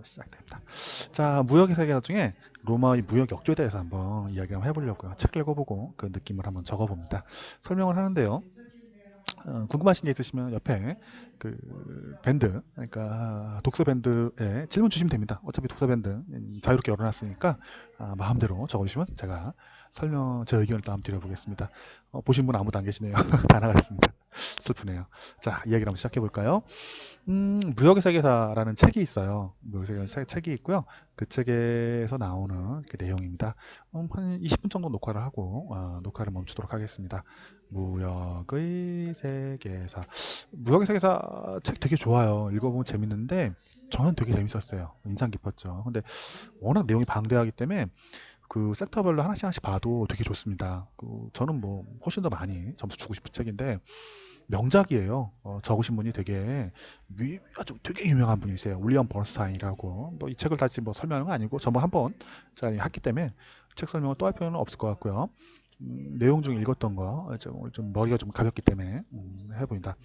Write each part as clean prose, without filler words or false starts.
시작됩니다. 자, 무역의 세계 중에 로마의 무역 역조에 대해서 한번 이야기 한번 해보려고요. 책 읽어보고 그 느낌을 한번 적어봅니다. 설명을 하는데요. 궁금하신 게 있으시면 옆에 그 밴드, 그러니까 독서 밴드에 질문 주시면 됩니다. 어차피 독서 밴드 자유롭게 열어놨으니까 마음대로 적어주시면 제가 제 의견을 또 한번 드려보겠습니다. 보신 분 아무도 안 계시네요. 다 나가셨습니다. 슬프네요. 자, 이야기를 한번 시작해볼까요? 무역의 세계사라는 책이 있어요. 무역의 세계사 책이 있고요. 그 책에서 나오는 그 내용입니다. 한 20분 정도 녹화를 하고 녹화를 멈추도록 하겠습니다. 무역의 세계사. 무역의 세계사 책 되게 좋아요. 읽어보면 재밌는데 저는 되게 재밌었어요. 인상 깊었죠. 근데 워낙 내용이 방대하기 때문에 그 섹터별로 하나씩 하나씩 봐도 되게 좋습니다. 저는 뭐 훨씬 더 많이 점수 주고 싶은 책인데 명작이에요. 적으신 분이 아주 되게 유명한 분이세요. 윌리엄 버스타인이라고. 뭐 이 책을 다시 뭐 설명하는 건 아니고 저번 한번 제가 했기 때문에 책 설명을 또 할 필요는 없을 것 같고요. 내용 중 읽었던 거 오늘 좀 머리가 좀 가볍기 때문에 해보인다.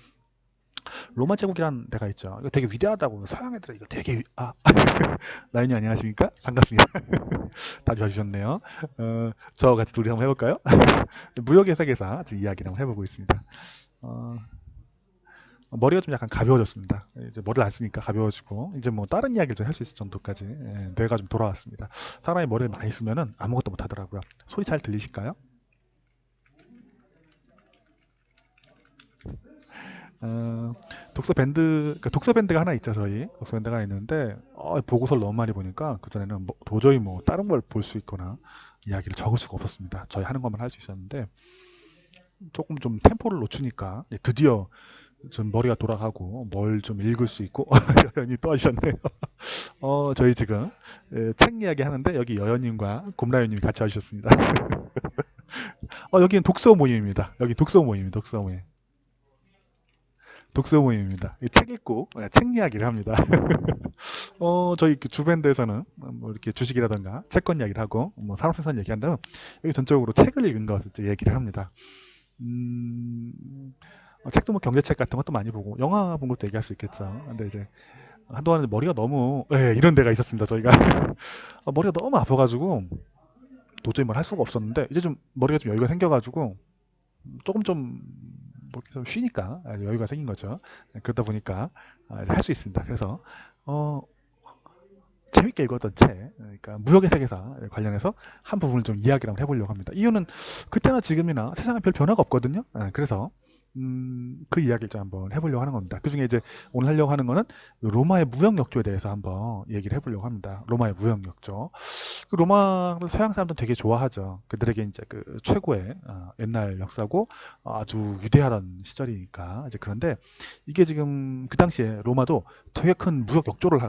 로마 제국이란 데가 있죠. 이거 되게 위대하다고 서양 애들 이거 되게 라인이 안녕하십니까? 반갑습니다. 다시 와주셨네요. 저 같이 둘이 한번 해볼까요? 무역의 세계사 지금 이야기를 한번 해보고 있습니다. 머리가 좀 약간 가벼워졌습니다. 이제 머리를 안 쓰니까 가벼워지고 이제 뭐 다른 이야기를 좀 할 수 있을 정도까지 뇌가 좀 돌아왔습니다. 사람이 머리를 많이 쓰면은 아무것도 못 하더라고요. 소리 잘 들리실까요? 독서 밴드가 하나 있죠. 저희 독서 밴드가 있는데 보고서를 너무 많이 보니까 그 전에는 도저히 뭐 다른 걸 볼 수 있거나 이야기를 적을 수가 없었습니다. 저희 하는 것만 할 수 있었는데 조금 좀 템포를 놓치니까 드디어 좀 머리가 돌아가고 뭘 좀 읽을 수 있고 여연이 또 하셨네요. 저희 지금 책 이야기 하는데 여기 여연님과 곰라연님이 같이 와주셨습니다. 여기는 독서 모임입니다. 여기 독서 모임입니다. 독서 모임. 독서 모임입니다. 책 읽고 책 이야기를 합니다. 저희 주밴드에서는 뭐 이렇게 주식이라던가 채권 이야기를 하고 뭐 산업생산 얘기한다면 여기 전적으로 책을 읽은 것을 얘기를 합니다. 책도 뭐 경제책 같은 것도 많이 보고 영화 본 것도 얘기할 수 있겠죠. 근데 이제 한동안은 머리가 너무 이런 데가 있었습니다. 저희가 머리가 너무 아파가지고 도저히 뭘 할 수가 없었는데 이제 좀 머리가 좀 여유가 생겨가지고 조금 좀 좀 쉬니까 여유가 생긴 거죠. 그러다 보니까 할 수 있습니다. 그래서 재밌게 읽었던 책, 그러니까 무역의 세계사 관련해서 한 부분을 좀 이야기를 한번 해보려고 합니다. 이유는 그때나 지금이나 세상에 별 변화가 없거든요. 그래서 그 이야기를 좀 한번 해보려고 하는 겁니다. 그 중에 이제 오늘 하려고 하는 거는 로마의 무역 역조에 대해서 한번 얘기를 해보려고 합니다. 로마의 무역 역조. 그 로마를 서양 사람들은 되게 좋아하죠. 그들에게 이제 그 최고의 옛날 역사고 아주 위대하던 시절이니까 이제 그런데 이게 지금 그 당시에 로마도 되게 큰 무역 역조를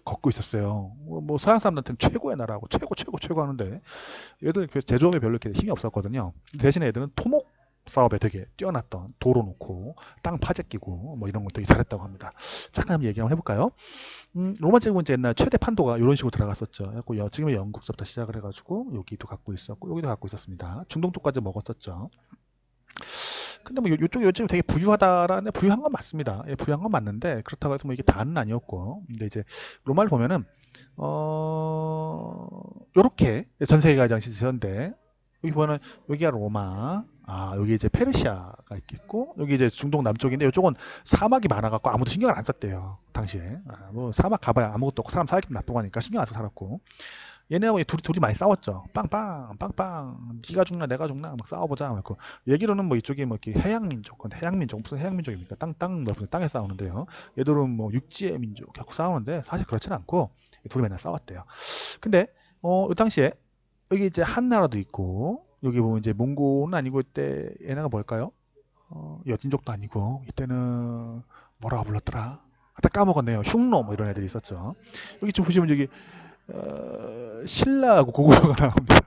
걷고 있었어요. 뭐 서양 사람들한테는 최고의 나라고 최고 하는데 얘들 제조업에 별로 이렇게 힘이 없었거든요. 대신에 애들은 토목 사업에 되게 뛰어났던 도로 놓고 땅 파재 끼고 뭐 이런 거 되게 잘했다고 합니다. 잠깐 한번 얘기 한번 해볼까요? 로마 제국은 이제 옛날 최대 판도가 이런 식으로 들어갔었죠. 그래서 지금의 영국서부터 시작을 해가지고 여기도 갖고 있었고 여기도 갖고 있었습니다. 중동 쪽까지 먹었었죠. 근데 뭐 요쪽이 요즘 되게 부유하다라는 부유한 건 맞습니다. 부유한 건 맞는데 그렇다고 해서 뭐 이게 다는 아니었고 근데 이제 로마를 보면은 요렇게 전 세계가 가장 시세인데 여기 보면은 여기가 로마 여기 이제 페르시아가 있겠고 여기 이제 중동 남쪽인데 이쪽은 사막이 많아갖고 아무도 신경을 안 썼대요 당시에. 뭐 사막 가봐야 아무것도 없고 사람 살기 나쁘고 하니까 신경 안 써서 살았고 얘네하고 둘이 많이 싸웠죠. 빵빵 네가 죽나 내가 죽나 막 싸워보자 막 얘기로는 뭐 이쪽이 뭐 이렇게 해양민족 무슨 해양민족입니까? 땅 넓은 땅에 싸우는데요. 얘들은 뭐 육지의 민족 갖고 싸우는데 사실 그렇지는 않고 둘이 맨날 싸웠대요. 근데 이 당시에 여기 이제 한나라도 있고 여기 보면 이제 몽골은 아니고 이때 얘네가 뭘까요? 여진족도 아니고 이때는 뭐라고 불렀더라? 다 까먹었네요. 흉노 뭐 이런 애들이 있었죠. 여기 좀 보시면 여기 신라하고 고구려가 나옵니다.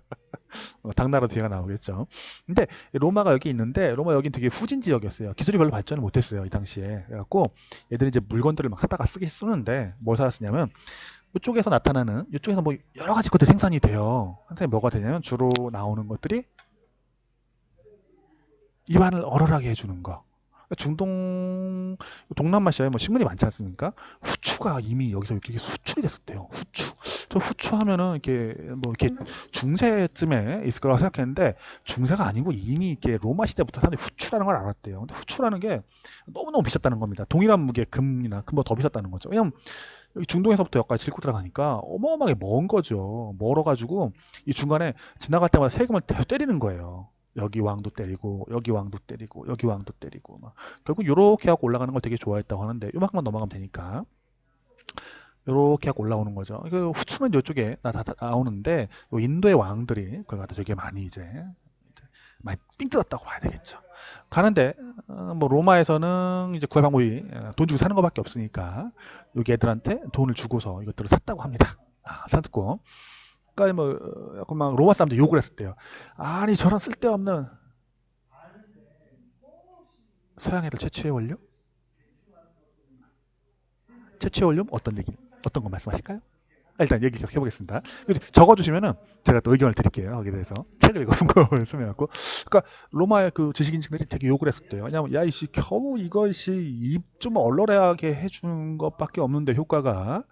당나라 뒤가 나오겠죠. 근데 로마가 여기 있는데 로마 여긴 되게 후진 지역이었어요. 기술이 별로 발전을 못했어요 이 당시에. 그래갖고 얘들이 이제 물건들을 막 사다가 쓰는데 뭘 사다 쓰냐면 이쪽에서 나타나는 이쪽에서 뭐 여러 가지 것들이 생산이 돼요. 생산이 뭐가 되냐면 주로 나오는 것들이 입안을 얼얼하게 해주는 거. 동남아시아에 뭐 식물이 많지 않습니까? 후추가 이미 여기서 이렇게 수출이 됐었대요. 후추하면은 이렇게 뭐 이렇게 중세쯤에 있을 거라고 생각했는데 중세가 아니고 이미 이렇게 로마 시대부터 사람들이 후추라는 걸 알았대요. 근데 후추라는 게 너무너무 비쌌다는 겁니다. 동일한 무게 금이나 금보다 더 비쌌다는 거죠. 왜냐면 여기 중동에서부터 여기까지 싣고 들어가니까 어마어마하게 먼 거죠. 멀어가지고 이 중간에 지나갈 때마다 세금을 계속 때리는 거예요. 여기 왕도 때리고 여기 왕도 때리고 여기 왕도 때리고 막 결국 요렇게 하고 올라가는 걸 되게 좋아했다고 하는데 요만큼만 넘어가면 되니까 요렇게 하고 올라오는 거죠. 그 후추는 이쪽에 다 나오는데 요 인도의 왕들이 그걸 갖다 되게 많이 이제 많이 삥 뜯었다고 봐야 되겠죠. 가는데 뭐 로마에서는 이제 구할 방법이 돈 주고 사는 것밖에 없으니까 여기 애들한테 돈을 주고서 이것들을 샀다고 합니다. 샀고 그러니까 뭐 약간 막 로마 사람들 욕을 했었대요. 아니 저런 쓸데없는 서양 애들 최초의 원료? 최초의 원료 어떤 거 말씀하실까요? 일단 얘기 계속 해보겠습니다. 적어주시면은 제가 또 의견을 드릴게요. 거기에 대해서 책을 읽어본 거 설명하고. 그러니까 로마의 그 지식인층들이 되게 욕을 했었대요. 왜냐면 야 이씨 겨우 이것이 입 좀 얼얼하게 해주는 것밖에 없는데 효과가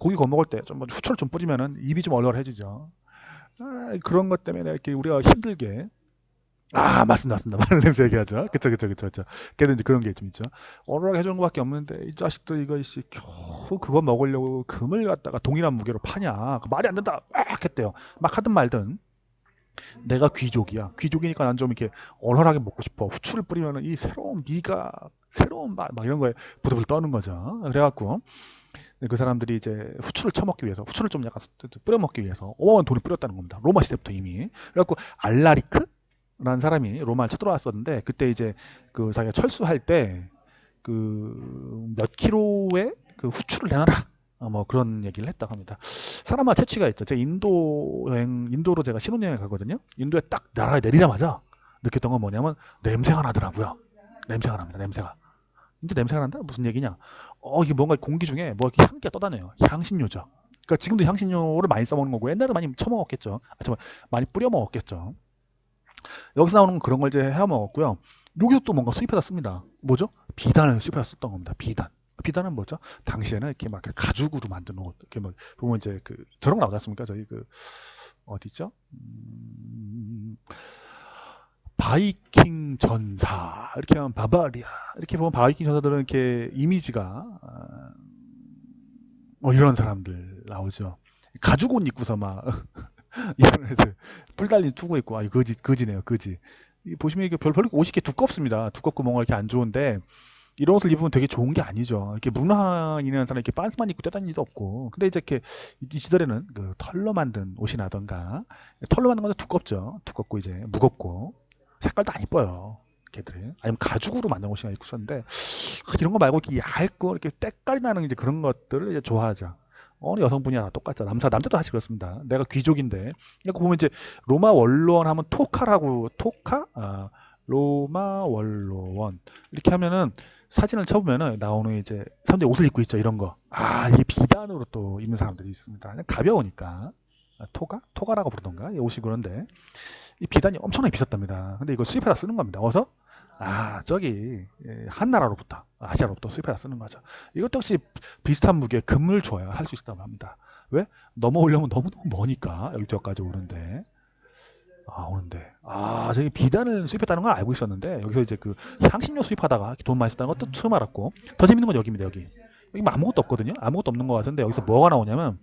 고기 구워 먹을 때 좀 후추를 좀 뿌리면은 입이 좀 얼얼해지죠. 그런 것 때문에 이렇게 우리가 힘들게 맞습니다. 마늘 냄새 얘기하죠. 그쵸. 걔는 이제 그런 게 좀 있죠. 얼얼하게 해주는 것밖에 없는데, 이 자식들 이거, 이씨, 겨우 그거 먹으려고 금을 갖다가 동일한 무게로 파냐. 말이 안 된다. 막 했대요. 막 하든 말든. 내가 귀족이야. 귀족이니까 난 좀 이렇게 얼얼하게 먹고 싶어. 후추를 뿌리면 이 새로운 미가, 새로운 맛, 막 이런 거에 부들부들 떠는 거죠. 그래갖고, 그 사람들이 이제 후추를 쳐먹기 위해서, 후추를 좀 약간 뿌려먹기 위해서 어마어마한 돈을 뿌렸다는 겁니다. 로마 시대부터 이미. 그래갖고, 알라리크? 라는 사람이 로마를 쳐들어왔었는데 그때 이제 그 자기가 철수할 때 그 몇 킬로의 그 후추를 내놔라 뭐 그런 얘기를 했다고 합니다. 사람마다 채취가 있죠. 제가 인도로 제가 신혼여행 가거든요. 인도에 딱 나라에 내리자마자 느꼈던 건 뭐냐면 냄새가 나더라고요. 냄새가 납니다. 냄새가. 근데 냄새가 난다? 무슨 얘기냐? 이게 뭔가 공기 중에 뭐 이렇게 향기가 떠다녀요. 향신료죠. 그러니까 지금도 향신료를 많이 써먹는 거고 옛날에 많이 쳐먹었겠죠. 많이 뿌려 먹었겠죠. 여기서 나오는 건 그런 걸 이제 해 먹었고요. 여기서 또 뭔가 수입해다 씁니다. 뭐죠? 비단을 수입해서 썼던 겁니다. 비단. 비단은 뭐죠? 당시에는 이렇게 막 가죽으로 만든 옷. 이렇게 뭐 보면 이제 그 저런 거 나오지 않습니까? 저희 그 어디 있죠? 바이킹 전사 이렇게 하면 바바리아 이렇게 보면 바이킹 전사들은 이렇게 이미지가 뭐 이런 사람들 나오죠. 가죽 옷 입고서 막 이런 애들 뿔 달린 투구 있고 거지네요 거지. 보시면 이게 별로 옷이 이렇게 두껍습니다. 두껍고 뭔가 이렇게 안 좋은데 이런 옷을 입으면 되게 좋은 게 아니죠. 이렇게 문화인이라는 사람이 이렇게 빤스만 입고 뛰다니는 일도 없고. 근데 이제 이렇게 이 시절에는 그 털로 만든 옷이라던가 털로 만든 것도 두껍죠. 두껍고 이제 무겁고 색깔도 안 이뻐요. 걔들이 아니면 가죽으로 만든 옷이 입고 썼는데 이런 거 말고 이렇게 얇고 이렇게 때깔이 나는 이제 그런 것들을 이제 좋아하죠. 어느 여성분이야 똑같죠. 남자도 사실 그렇습니다. 내가 귀족인데. 이거 보면 이제 로마 원로원 하면 토카라고 로마 원로원 이렇게 하면은 사진을 쳐보면은 나오는 이제 사람들이 옷을 입고 있죠. 이런 거. 이게 비단으로 또 입는 사람들이 있습니다. 그냥 가벼우니까. 토가라고 부르던가 이 옷이 그런데 이 비단이 엄청나게 비쌌답니다. 근데 이거 수입해다 쓰는 겁니다. 어서 저기 한나라로부터 아시아로부터 수입해다 쓰는 거죠. 이것도 역시 비슷한 무게의 금을 줘야 할 수 있다고 합니다. 왜? 넘어오려면 너무너무 머니까 여기까지 오는데 저기 비단을 수입했다는 걸 알고 있었는데 여기서 이제 그 향신료 수입하다가 돈 많이 썼다는 것도 처음 알았고 더 재밌는 건 여기입니다. 여기 아무것도 없거든요. 아무것도 없는 것 같은데 여기서 뭐가 나오냐면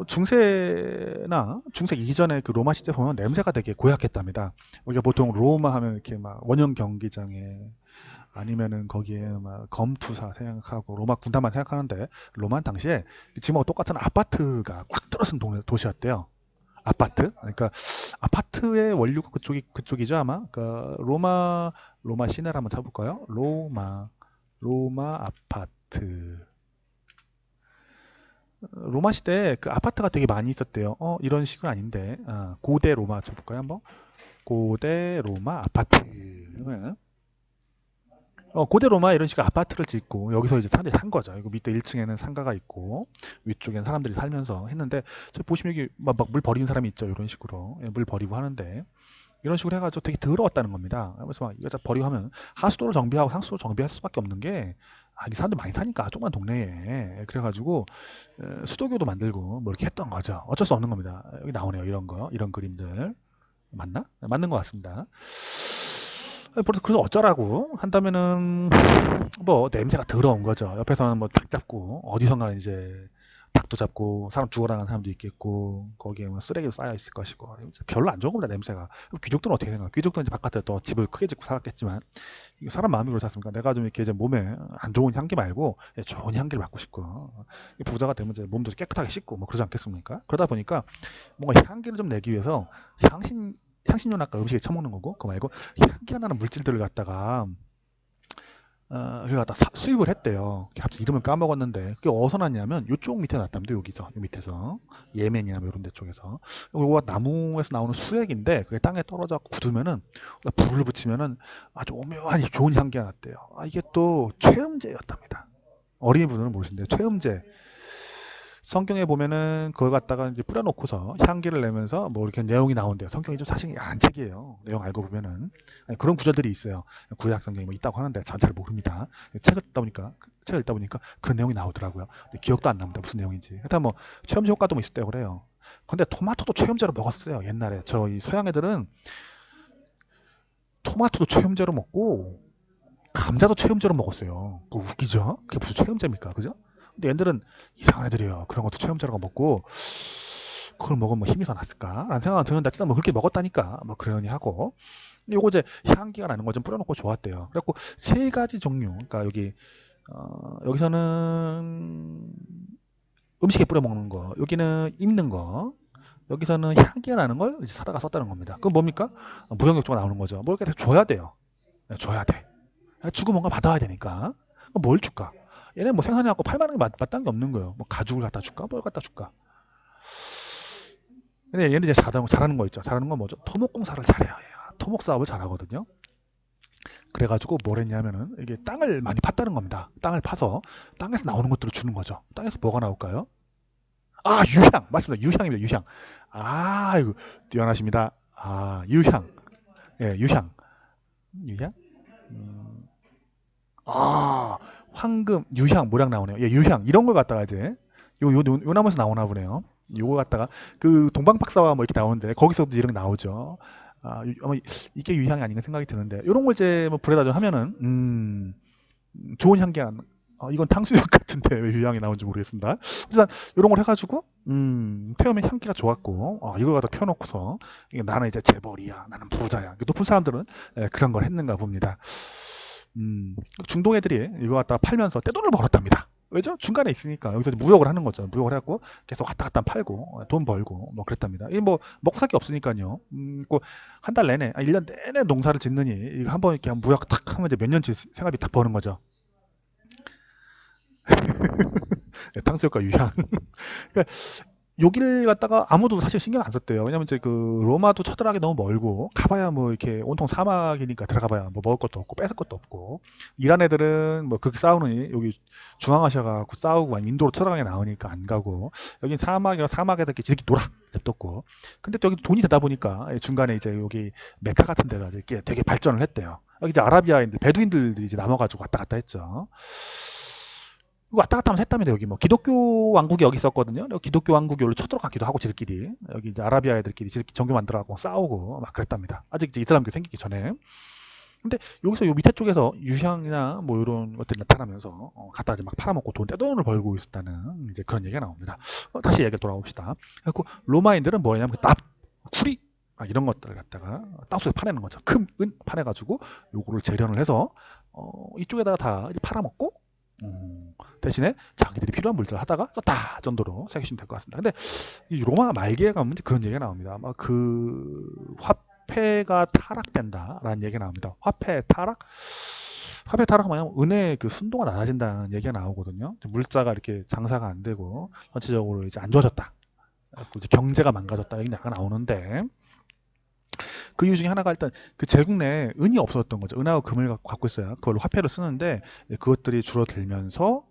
중세나 중세 이전에 그 로마 시대 보면 냄새가 되게 고약했답니다. 우리가 보통 로마 하면 이렇게 막 원형 경기장에 아니면은 거기에 막 검투사 생각하고 로마 군단만 생각하는데 로마 당시에 지금하고 똑같은 아파트가 꽉 들어선 도시였대요. 아파트? 그러니까 아파트의 원류가 그쪽이죠 아마. 그러니까 로마 시내를 한번 찾아볼까요? 로마 아파트. 로마 시대에 그 아파트가 되게 많이 있었대요. 이런 식은 아닌데. 고대 로마 쳐볼까요, 한번? 고대 로마 아파트. 고대 로마 이런 식의 아파트를 짓고 여기서 이제 사람들이 산 거죠. 이거 밑에 1층에는 상가가 있고 위쪽에는 사람들이 살면서 했는데 저 보시면 여기 막 물 버리는 사람이 있죠. 이런 식으로 물 버리고 하는데 이런 식으로 해가지고 되게 더러웠다는 겁니다. 그래서 막 이거 버리고 하면 하수도를 정비하고 상수도를 정비할 수밖에 없는 게 이게 사람들 많이 사니까 조그만 동네에 그래가지고 수도교도 만들고 뭐 이렇게 했던 거죠. 어쩔 수 없는 겁니다. 여기 나오네요. 이런 거, 이런 그림들 맞나? 네, 맞는 것 같습니다. 그래서 어쩌라고 한다면은 뭐 냄새가 더러운 거죠. 옆에서는 뭐 닭 잡고 어디선가 이제 닭도 잡고 사람 죽어나간 사람도 있겠고 거기에 뭐 쓰레기도 쌓여 있을 것이고 별로 안 좋은 겁니다. 냄새가. 귀족들은 어떻게 생각해요? 귀족들은 이제 바깥에 또 집을 크게 짓고 살았겠지만 이게 사람 마음이 그렇지 않습니까? 내가 좀 이렇게 이제 몸에 안 좋은 향기 말고 좋은 향기를 맡고 싶고 부자가 되면 이제 몸도 깨끗하게 씻고 뭐 그러지 않겠습니까? 그러다 보니까 뭔가 향기를 좀 내기 위해서 향신료 아까 음식에 처먹는 거고 그거 말고 향기가 나는 물질들을 갖다가 그걸 갖다 수입을 했대요. 갑자기 이름을 까먹었는데 그게 어디서 났냐면 이쪽 밑에 났답니다. 여기서 요 밑에서 예멘이나 뭐 이런 데 쪽에서 이거 나무에서 나오는 수액인데 그게 땅에 떨어져 굳으면은 불을 붙이면은 아주 오묘한 좋은 향기가 났대요. 이게 또 최음제였답니다. 어린이분들은 모르시는데 최음제 성경에 보면은 그걸 갖다가 이제 뿌려놓고서 향기를 내면서 뭐 이렇게 내용이 나온대요. 성경이 좀 사실 야한 책이에요. 내용 알고 보면은 그런 구절들이 있어요. 구약 성경이 뭐 있다고 하는데 전 잘 모릅니다. 책을 읽다 보니까 그런 내용이 나오더라고요. 근데 기억도 안 납니다. 무슨 내용인지. 일단 뭐 체험제 효과도 뭐 있을 때 그래요. 근데 토마토도 체험제로 먹었어요. 옛날에 저희 서양 애들은 토마토도 체험제로 먹고 감자도 체험제로 먹었어요. 그거 웃기죠? 그게 무슨 체험제입니까? 그죠? 근데 얘들은 이상한 애들이에요. 그런 것도 체험자라고 먹고 그걸 먹으면 뭐 힘이 더 났을까? 라는 생각은 드는데 진짜 뭐 그렇게 먹었다니까 뭐 그러니 하고 근데 요거 이제 향기가 나는 거 좀 뿌려놓고 좋았대요. 그래갖고 세 가지 종류 그러니까 여기서는 음식에 뿌려 먹는 거 여기는 입는 거 여기서는 향기가 나는 걸 이제 사다가 썼다는 겁니다. 그건 뭡니까? 무역역조가 나오는 거죠. 뭘 이렇게 줘야 돼요. 줘야 돼. 주고 뭔가 받아야 되니까 뭘 줄까? 얘네 뭐 생산해갖고 팔만한 게 마땅한 게 없는 거예요. 뭐 가죽을 갖다 줄까? 뭘 갖다 줄까? 근데 얘는 이제 잘하는 거 있죠. 잘하는 건 뭐죠? 토목공사를 잘해요. 얘가. 토목 사업을 잘하거든요. 그래가지고 뭘 했냐면은 이게 땅을 많이 팠다는 겁니다. 땅을 파서 땅에서 나오는 것들을 주는 거죠. 땅에서 뭐가 나올까요? 유향 맞습니다. 유향입니다. 유향. 이거 뛰어나십니다. 유향. 예, 유향. 유향? 황금, 유향, 모량 나오네요. 예, 유향 이런 걸 갖다가 이제 요 나무에서 나오나 보네요. 요거 갖다가 그 동방박사와 뭐 이렇게 나오는데 거기서도 이런 게 나오죠. 아마 이게 유향이 아닌가 생각이 드는데 이런 걸 이제 뭐 불에다 좀 하면은 좋은 향기가 이건 탕수육 같은데 왜 유향이 나온지 모르겠습니다. 일단 이런 걸 해가지고 태우면 향기가 좋았고 이걸 갖다 펴놓고서 이게 나는 이제 재벌이야, 나는 부자야. 높은 사람들은 그런 걸 했는가 봅니다. 중동 애들이 이거 갖다가 팔면서 떼돈을 벌었답니다. 왜죠? 중간에 있으니까 여기서 무역을 하는 거죠. 무역을 해갖고 계속 왔다 갔다 팔고 돈 벌고 뭐 그랬답니다. 이게 뭐 먹고 살 게 없으니까요. 한 달 내내, 1년 내내 농사를 짓느니 이거 한번 이렇게 무역 탁 하면 이제 몇 년치 생활비 딱 버는 거죠. 탕수육과 유향. 그러니까 여기를 갖다가 아무도 사실 신경 안 썼대요. 왜냐면 이제 그 로마도 쳐들어가기 너무 멀고 가봐야 뭐 이렇게 온통 사막이니까 들어가봐야 뭐 먹을 것도 없고 뺏을 것도 없고 이란 애들은 뭐 그렇게 싸우느니 여기 중앙아시아가 싸우고 아니면 인도로 쳐들어가게 나오니까 안 가고 여긴 사막이라 사막에서 이렇게 지들끼리 놀아 냅뒀고 근데 또 여기 돈이 되다 보니까 중간에 이제 여기 메카 같은 데가 이렇게 되게 발전을 했대요. 여기 이제 아라비아인들 베두인들이 이제 남아가지고 왔다 갔다 했죠. 왔다 갔다 하면서 했답니다. 여기 뭐 기독교 왕국이 여기 있었거든요. 기독교 왕국이 여기로 쳐들어가기도 하고 지들끼리 여기 이제 아라비아 애들끼리 지들끼리 정교 만들어가고 싸우고 막 그랬답니다. 아직 이제 이슬람교 생기기 전에. 근데 여기서 요 밑에 쪽에서 유향이나 뭐 이런 것들이 나타나면서 갖다 이제 막 팔아먹고 떼돈을 벌고 있었다는 이제 그런 얘기가 나옵니다. 다시 얘기 돌아봅시다. 그래서 로마인들은 뭐냐면 쿠리 이런 것들을 갖다가 땅속에 파내는 거죠. 금, 은 파내가지고 요거를 재련을 해서 이쪽에다가 다 이제 팔아먹고 대신에 자기들이 필요한 물질을 하다가 썼다 정도로 생각하시면 될 것 같습니다. 근데 이 로마 말기에 가면 그런 얘기가 나옵니다. 아마 그 화폐가 타락된다라는 얘기가 나옵니다. 화폐 타락은 뭐냐면 은혜의 그 순도가 낮아진다는 얘기가 나오거든요. 물자가 이렇게 장사가 안 되고 전체적으로 이제 안 좋아졌다. 이제 경제가 망가졌다 얘기 약간 나오는데 그 이유 중에 하나가 일단 그 제국 내에 은이 없었던 거죠. 은하고 금을 갖고 있어야 그걸로 화폐를 쓰는데 그것들이 줄어들면서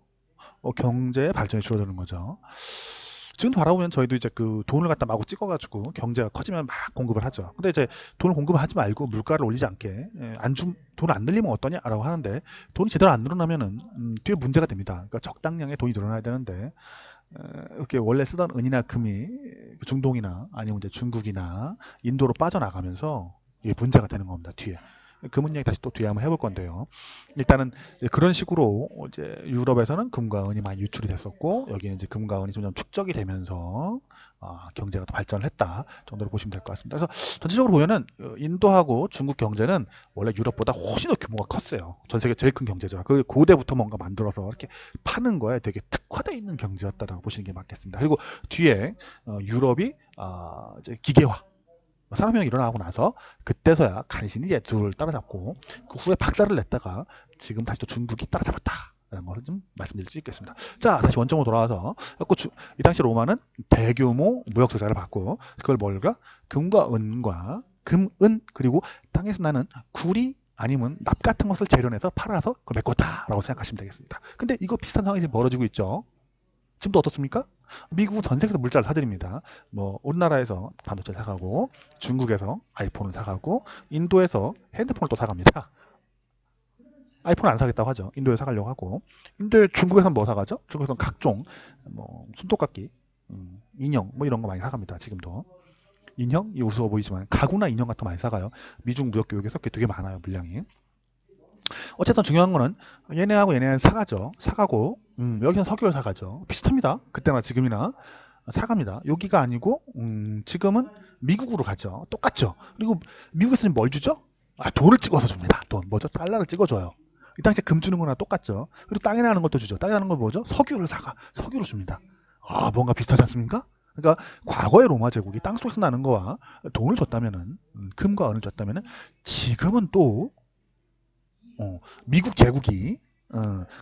경제의 발전이 줄어드는 거죠. 지금도 바라보면 저희도 이제 그 돈을 갖다 마구 찍어가지고 경제가 커지면 막 공급을 하죠. 근데 이제 돈을 공급하지 말고 물가를 올리지 않게 돈을 안 늘리면 어떠냐라고 하는데 돈이 제대로 안 늘어나면은 뒤에 문제가 됩니다. 그러니까 적당량의 돈이 늘어나야 되는데 이렇게 원래 쓰던 은이나 금이 중동이나 아니면 이제 중국이나 인도로 빠져나가면서 이게 문제가 되는 겁니다. 뒤에. 그 문제 다시 또 뒤에 한번 해볼 건데요. 일단은 그런 식으로 이제 유럽에서는 금과 은이 많이 유출이 됐었고 여기는 이제 금과 은이 점점 축적이 되면서 경제가 더 발전을 했다 정도로 보시면 될 것 같습니다. 그래서 전체적으로 보면은 인도하고 중국 경제는 원래 유럽보다 훨씬 더 규모가 컸어요. 전 세계 제일 큰 경제죠. 그 고대부터 뭔가 만들어서 이렇게 파는 거에 되게 특화되어 있는 경제였다라고 보시는 게 맞겠습니다. 그리고 뒤에 유럽이 이제 기계화 산업혁명이 일어나고 나서 그때서야 간신히 이제 둘을 따라잡고 그 후에 박살을 냈다가 지금 다시 또 중국이 따라잡았다. 라는 것을 좀 말씀드릴 수 있겠습니다. 자, 다시 원점으로 돌아와서 이 당시 로마는 대규모 무역 적자를 받고 그걸 뭘까? 금과 은과 금, 은 그리고 땅에서 나는 구리 아니면 납 같은 것을 재련해서 팔아서 그걸 메꿨다라고 생각하시면 되겠습니다. 근데 이거 비슷한 상황이 지금 벌어지고 있죠. 지금도 어떻습니까? 미국은 전 세계에서 물자를 사드립니다. 뭐 우리나라에서 반도체를 사가고 중국에서 아이폰을 사가고 인도에서 핸드폰을 또 사갑니다. 아이폰 안 사겠다고 하죠. 인도에 사가려고 하고 중국에서는 뭐 사가죠? 중국에서는 각종 뭐 손톱깎이, 인형 뭐 이런 거 많이 사갑니다. 지금도 인형이 우스워 보이지만 가구나 인형 같은 거 많이 사가요. 미중 무역 교역에서 그게 되게 많아요. 물량이. 어쨌든 중요한 거는 얘네하고 얘네는 사가죠. 사가고 여기는 석유를 사가죠. 비슷합니다. 그때나 지금이나 사갑니다. 여기가 아니고 지금은 미국으로 가죠. 똑같죠. 그리고 미국에서는 뭘 주죠? 돈을 찍어서 줍니다. 돈 뭐죠? 달러를 찍어줘요. 이 당시에 금 주는 거나 똑같죠. 그리고 땅에 나는 것도 주죠. 땅에 나는 건 뭐죠? 석유를 줍니다. 뭔가 비슷하지 않습니까? 그러니까 과거의 로마 제국이 땅속에서 나는 거와 돈을 줬다면은 금과 은을 줬다면은 지금은 또 미국 제국이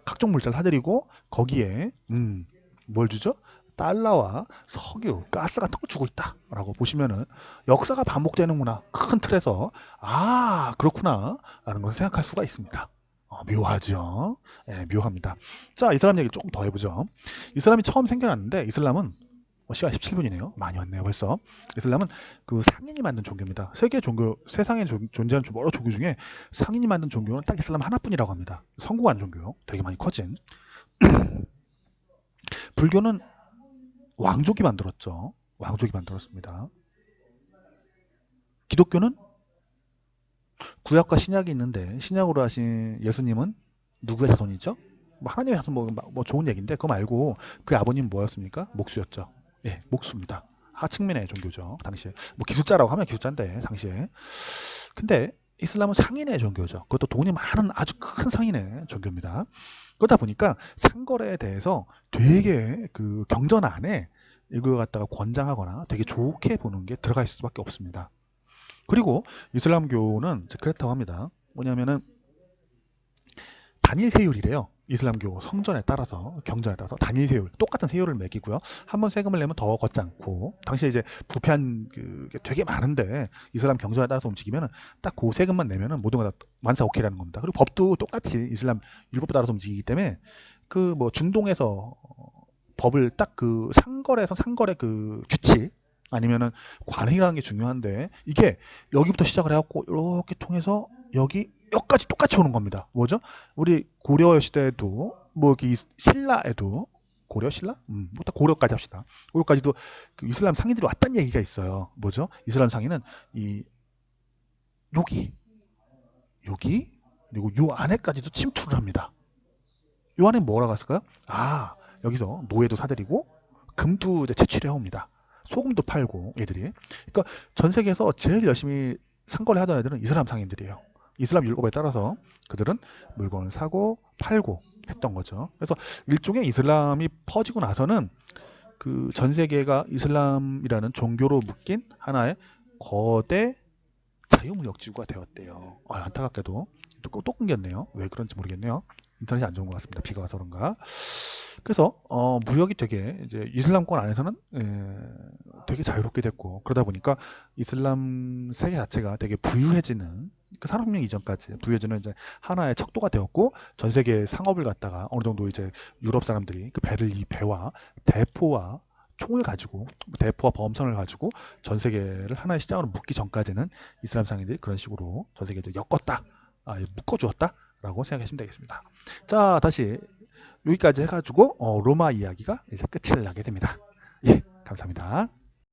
각종 물자를 사들이고 거기에 뭘 주죠? 달러와 석유, 가스 같은 걸 주고 있다라고 보시면은 역사가 반복되는구나 큰 틀에서 그렇구나 라는 것을 생각할 수가 있습니다. 묘하죠. 묘합니다. 자, 이슬람 얘기 조금 더 해보죠. 이슬람이 처음 생겨났는데 이슬람은 시간 17분이네요. 많이 왔네요, 벌써. 이슬람은 그 상인이 만든 종교입니다. 세상에 존재하는 여러 종교 중에 상인이 만든 종교는 딱 이슬람 하나뿐이라고 합니다. 성공한 종교, 되게 많이 커진. 불교는 왕족이 만들었죠. 왕족이 만들었습니다. 기독교는 구약과 신약이 있는데 신약으로 하신 예수님은 누구의 자손이죠? 뭐 하나님의 자손 뭐 좋은 얘기인데 그거 말고 그 아버님 뭐였습니까? 목수였죠. 예, 목수입니다. 하층민의 종교죠. 당시에 뭐 기술자라고 하면 기술자인데 당시에. 근데 이슬람은 상인의 종교죠. 그것도 돈이 많은 아주 큰 상인의 종교입니다. 그러다 보니까 상거래에 대해서 되게 그 경전 안에 이걸 갖다가 권장하거나 되게 좋게 보는 게 들어가 있을 수밖에 없습니다. 그리고 이슬람교는 그렇다고 합니다. 뭐냐면은 단일 세율이래요. 이슬람교 성전에 따라서 경전에 따라서 단일 세율 똑같은 세율을 매기고요. 한번 세금을 내면 더 걷지 않고 당시에 이제 부패한 게 되게 많은데 이슬람 경전에 따라서 움직이면은 딱 그 세금만 내면은 모든 거 다 만사 오케이라는 겁니다. 그리고 법도 똑같이 이슬람 율법에 따라서 움직이기 때문에 그 뭐 중동에서 법을 딱 그 상거래 그 규칙 아니면은 관행이라는 게 중요한데 이게 여기부터 시작을 해갖고 이렇게 통해서 여기까지 똑같이 오는 겁니다. 뭐죠? 우리 고려 시대에도 뭐 이렇게 신라에도 신라? 뭐딱 고려까지 합시다. 고려까지도 그 이슬람 상인들이 왔다는 얘기가 있어요. 뭐죠? 이슬람 상인은 여기 그리고 요 안에까지도 침투를 합니다. 요 안에 뭐라고 했을까요? 여기서 노예도 사들이고 금도 이제 채취를 해옵니다. 소금도 팔고 얘들이. 그러니까 전 세계에서 제일 열심히 상거래 하던 애들은 이슬람 상인들이에요. 이슬람 율법에 따라서 그들은 물건을 사고 팔고 했던 거죠. 그래서 일종의 이슬람이 퍼지고 나서는 그 전 세계가 이슬람이라는 종교로 묶인 하나의 거대 자유무역지구가 되었대요. 안타깝게도 또 끊겼네요. 왜 그런지 모르겠네요. 인터넷이 안 좋은 것 같습니다. 비가 와서 그런가. 그래서 무역이 되게 이제 이슬람권 안에서는 되게 자유롭게 됐고 그러다 보니까 이슬람 세계 자체가 되게 부유해지는 그 산업혁명 이전까지 부유해지는 이제 하나의 척도가 되었고 전 세계 상업을 갖다가 어느 정도 이제 유럽 사람들이 이 배와 대포와 총을 가지고 대포와 범선을 가지고 전 세계를 하나의 시장으로 묶기 전까지는 이슬람 상인들이 그런 식으로 전 세계를 엮었다, 묶어주었다라고 생각하시면 되겠습니다. 자, 다시 여기까지 해가지고 로마 이야기가 이제 끝을 나게 됩니다. 예, 감사합니다.